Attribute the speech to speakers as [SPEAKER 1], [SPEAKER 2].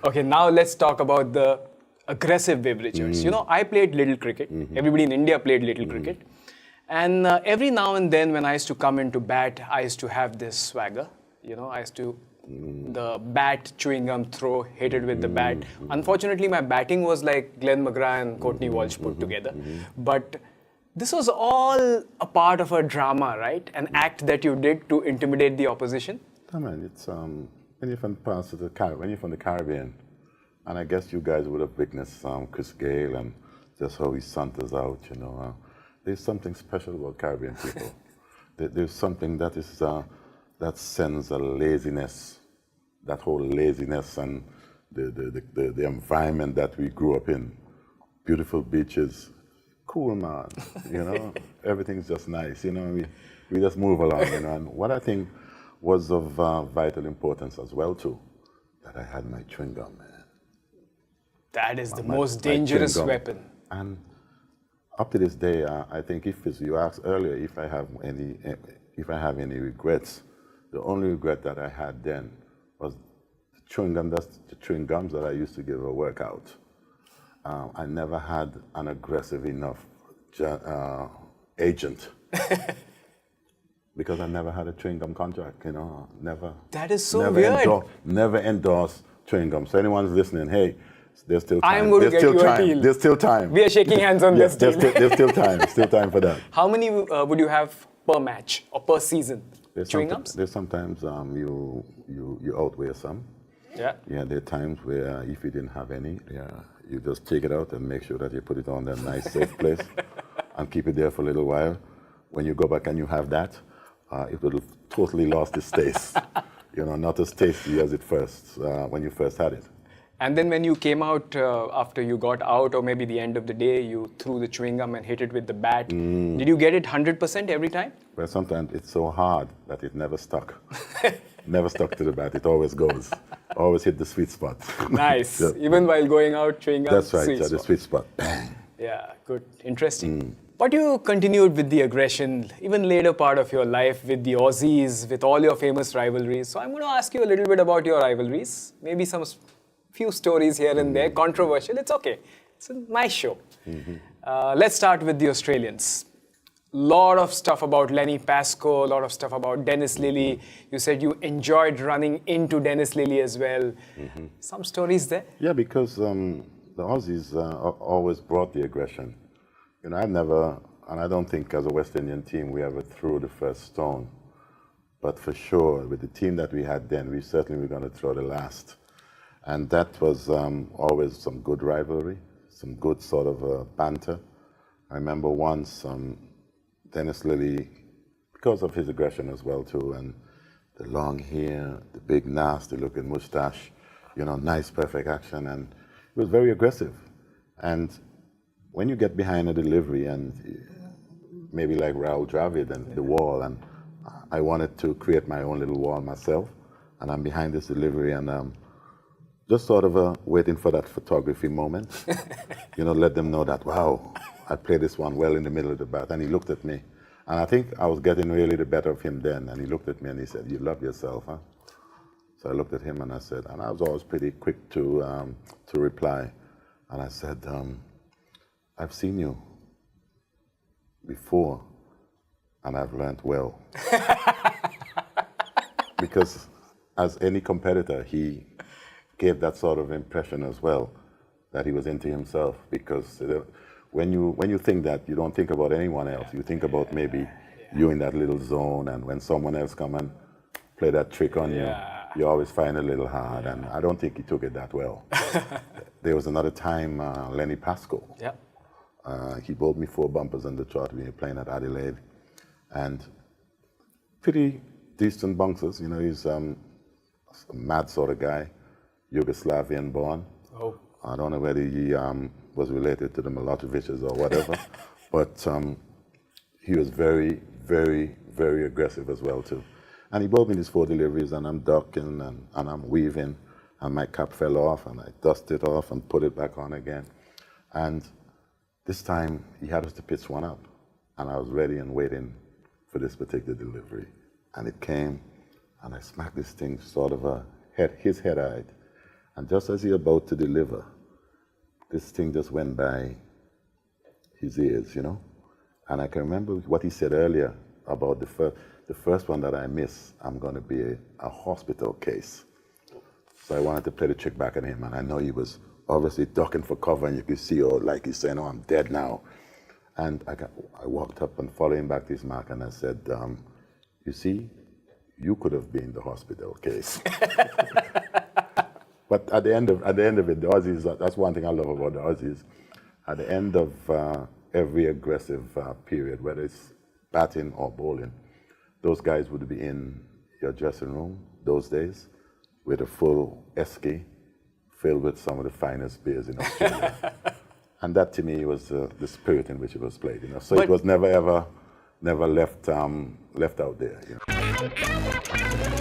[SPEAKER 1] Okay, now let's talk about the aggressive Viv Richards. You know, I played little cricket. Everybody in India played little cricket. And every now and then when I used to come into bat, I used to have this swagger. You know, I used to, the bat chewing gum throw, hit it with the bat. Unfortunately, my batting was like Glenn McGrath and Courtney Walsh put together. But this was all a part of a drama, right? An act that you did to intimidate the opposition.
[SPEAKER 2] I mean, it's when you're from parts of the when you're from the Caribbean, and I guess you guys would have witnessed Chris Gayle and just how he saunters out. You know, there's something special about Caribbean people. There's something that is that sense of laziness, that whole laziness and the environment that we grew up in. Beautiful beaches, cool man. You know, everything's just nice. You know, we just move along. You know, and what I think was of vital importance as well too, that I had my chewing gum, man. That
[SPEAKER 1] is the most dangerous weapon.
[SPEAKER 2] And up to this day, I think if you asked earlier if I have any regrets, the only regret that I had then was the chewing gum. That's the chewing gums that I used to give a workout. I never had an aggressive enough agent. Because I never had a chewing gum contract, you know, never.
[SPEAKER 1] That is so weird.
[SPEAKER 2] Never endorsed chewing gum. So anyone's listening, hey, there's still time.
[SPEAKER 1] I'm going to get you a deal.
[SPEAKER 2] There's still time.
[SPEAKER 1] We are shaking hands on this deal.
[SPEAKER 2] There's still time for that.
[SPEAKER 1] How many would you have per match or per season? Chewing gums?
[SPEAKER 2] There's sometimes you outweigh some.
[SPEAKER 1] Yeah.
[SPEAKER 2] Yeah, there are times where if you didn't have any, you just take it out and make sure that you put it on that nice safe place and keep it there for a little while. When you go back and you have that, it would have totally lost its taste. You know, not as tasty as it first, when you first had it.
[SPEAKER 1] And then when you came out, after you got out, or maybe the end of the day, you threw the chewing gum and hit it with the bat. Did you get it 100% every time?
[SPEAKER 2] Well, sometimes it's so hard that it never stuck. Never stuck to the bat, it always goes. Always hit the sweet spot.
[SPEAKER 1] Nice. Yeah. Even while going out, chewing gum?
[SPEAKER 2] That's right, the sweet spot. Bang.
[SPEAKER 1] Yeah, good. Interesting. But you continued with the aggression, even later part of your life with the Aussies, with all your famous rivalries. So I'm going to ask you a little bit about your rivalries. Maybe some few stories here and there, controversial. It's okay. It's a nice show. Let's start with the Australians. Lot of stuff about Lenny Pascoe, a lot of stuff about Dennis Lillee. You said you enjoyed running into Dennis Lillee as well. Some stories there?
[SPEAKER 2] Yeah, because the Aussies always brought the aggression. You know, I've never, and I don't think as a West Indian team we ever threw the first stone. But for sure, with the team that we had then, we certainly were going to throw the last. And that was always some good rivalry, some good sort of banter. I remember once Dennis Lillee, because of his aggression as well too, and the long hair, the big nasty looking mustache, you know, nice perfect action, and he was very aggressive. And when you get behind a delivery and maybe like Rahul Dravid and the wall, and I wanted to create my own little wall myself, and I'm behind this delivery and just sort of waiting for that photography moment, you know, let them know that, wow, I played this one well in the middle of the bat. And he looked at me, and I think I was getting really the better of him then, and he looked at me and he said, you love yourself, huh? So I looked at him and I said, and I was always pretty quick to reply, and I said, I've seen you before, and I've learned well. Because as any competitor, he gave that sort of impression as well, that he was into himself. Because when you think that, you don't think about anyone else. You think about maybe you in that little zone, and when someone else come and play that trick on you, you always find it a little hard. And I don't think he took it that well. There was another time, Lenny Pascoe. He bowled me 4 bumpers on the trot. We were playing at Adelaide, and pretty decent bouncers. You know, he's a mad sort of guy, Yugoslavian born.
[SPEAKER 1] Oh.
[SPEAKER 2] I don't know whether he was related to the Milosevics or whatever, but he was very, very, very aggressive as well too. And he bowled me these 4 deliveries, and I'm ducking and I'm weaving, and my cap fell off, and I dusted it off and put it back on again. And this time, he had us to pitch one up, and I was ready and waiting for this particular delivery. And it came, and I smacked this thing sort of his head-eyed. And just as he about to deliver, this thing just went by his ears, you know. And I can remember what he said earlier about the first one that I miss, I'm going to be a hospital case. So I wanted to play the trick back at him, and I know he was obviously ducking for cover, and you could see, oh, like he's saying, oh, I'm dead now. And I walked up and followed him back to his mark, and I said, you see, you could have been the hospital case. But at the end of it, the Aussies, that's one thing I love about the Aussies. At the end of every aggressive period, whether it's batting or bowling, those guys would be in your dressing room those days with a full esky filled with some of the finest beers in Australia. And that to me was the spirit in which it was played, you know. So it was never left out there, you know.